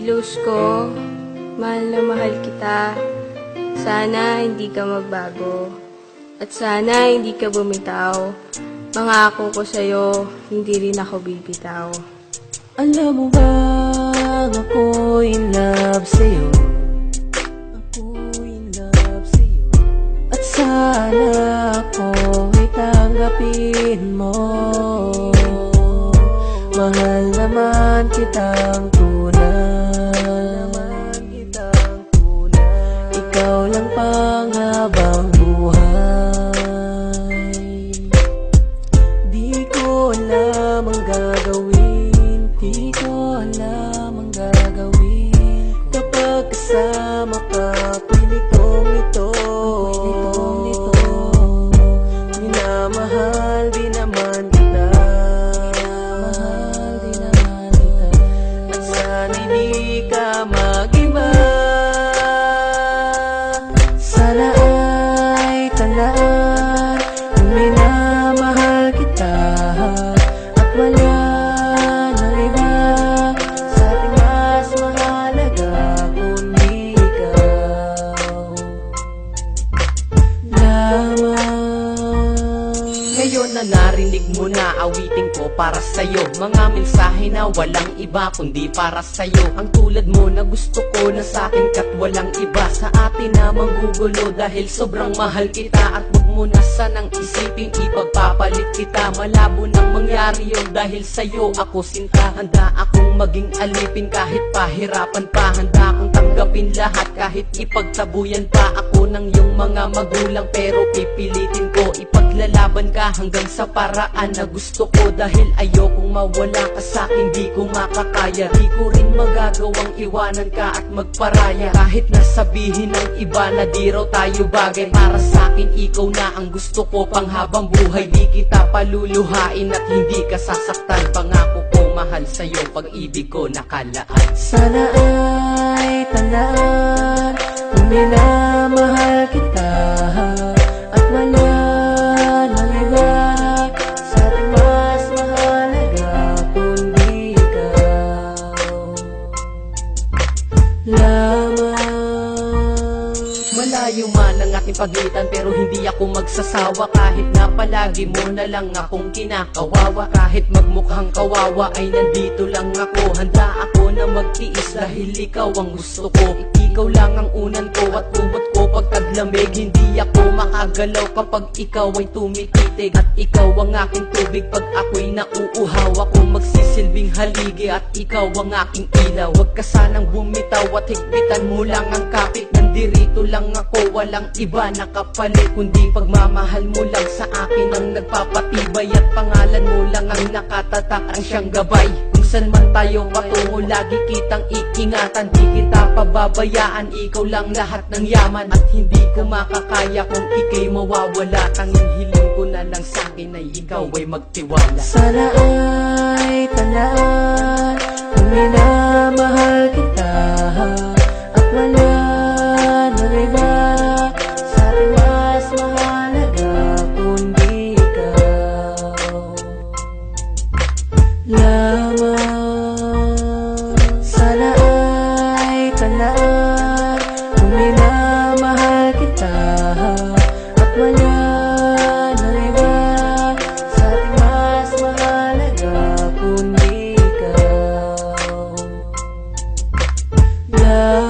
Luz ko, mahal na mahal kita. Sana hindi ka magbago. At sana hindi ka bumitaw. Mangako ko sa'yo, hindi rin ako bibitaw. Alam mo ba, ako in love sa'yo. Ako in love sa'yo. At sana ako ay tanggapin mo. Mahal naman kitang tunay. Ikaw lang panghabang buhay. Di ko alam ang gagawin. Di ko alam ang gagawin kapag kasama ka, ako'y litong-lito. Minamahal di naman kita. At sana'y di ka mag-iba. Sana ay talaan kung minamahal kita. At wala nang iba sa ating mas mahalaga kundi ikaw lamang. Ngayon na narinig mo na awitin ko para sa'yo, mga mensahe na walang iba kundi para sa'yo. Ang tulad mo na gusto ko na sa'kin kat walang iba. Sa atin na manggugulo dahil sobrang mahal kita. At wag mo na sanang isipin ipagpapalit kita. Malabo nang mangyari yun dahil sa'yo ako sinta. Handa akong maging alipin kahit pahirapan pa. Handa akong tanggapin lahat kahit ipagtabuyan pa ako ng iyong mga magulang. Pero pipilitin ko ipaglalaban ka hanggang sa paraan na gusto ko. Dahil ayokong mawala ka sa'kin, di ko makakaya. Di ko rin magagawang iwanan ka at magparaya. Kahit nasabihin ng iba na di raw tayo bagay, para sa'kin ikaw na ang gusto ko panghabang buhay. Di kita paluluhain at hindi ka sasaktan. Pangako ko mahal sa'yo, pag-ibig ko nakalaan. Sana ay talaan kung minamahal kita. At wala nang iba sa ating mas mahalaga kundi ikaw lamang. Malayo man ang ating pagitan pero hindi ako magsasawa. Kahit na palagi mo na lang akong kinakawawa. Kahit magmukhang kawawa ay nandito lang ako. Handa ako na magtiis dahil ikaw ang gusto ko. Ikaw lang ang unan ko at kumot ko pag taglamig. Hindi ako makagalaw kapag ikaw ay tumititig. At ikaw ang aking tubig pag ako'y nauuhaw. Ako magsisilbing haligi at ikaw ang aking ilaw. Huwag ka sanang bumitaw at higpitan mo lang ang kapit. Nandirito lang ako, walang iba nakapalit kundi pagmamahal mo lang sa akin ang nagpapatibay. At pangalan mo lang ang nakatatak ang siyang gabay. Kung saan man tayo patungo lagi kitang iingatan. Di kita pababayaan, ikaw lang lahat ng yaman. At hindi ko makakaya kung ika'y mawawala. Tanging hiling ko na lang sa'kin ay ikaw ay magtiwala. Sana ay talaan kung minamahal kita. At wala nang iba sa ating mas mahalaga kundi ikaw lamang. Sana ay talaan kung minamahal kita. At wala nang iba sa ating mas mahalaga kundi ikaw lamang.